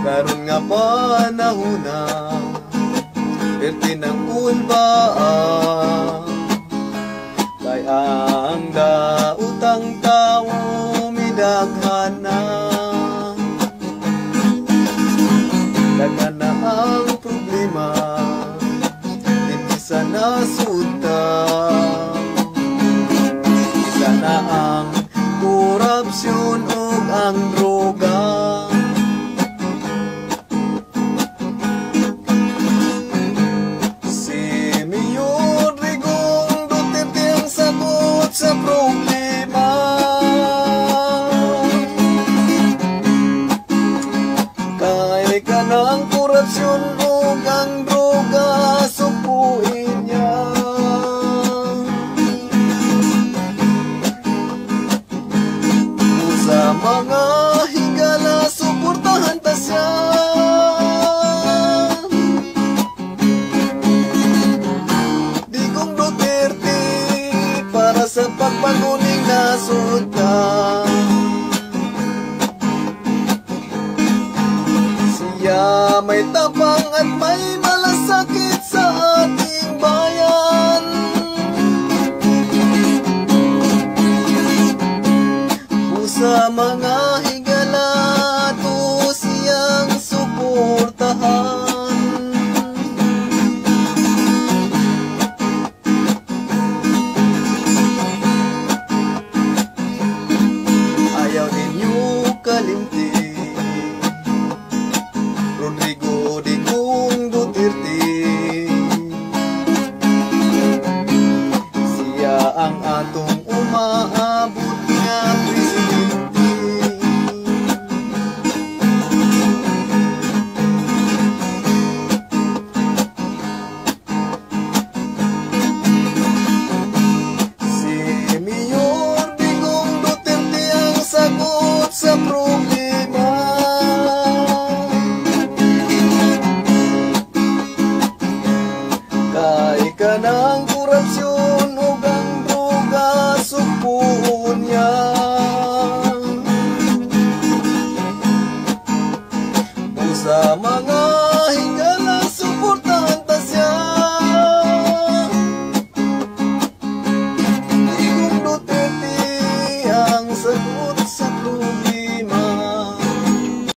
karon nga panahona perti ng ulbaan, kay ang daotang tao midaghan na. Daghan na ang problema, hindi sana suta. Sana ang korupsyon o ang droga. Si Mayor Digong Duterte ang sagot sa problema. Kay ka ng korupsyon o ang droga, supuin niya. Sa mga higala, suportahan ta siya. Digong Duterte para sa pagpaguling nasud ka. Siya may tapang at may malasakit sa ating bayan. Sa mga higala to siyang suportahan. Ayaw ninyo kalimti Rodrigo Digong Duterte. Siya ang atong umaabot nga presidente. Si Mayor Digong Duterte ang sagot sa problema. Kay ka ng korupsyon o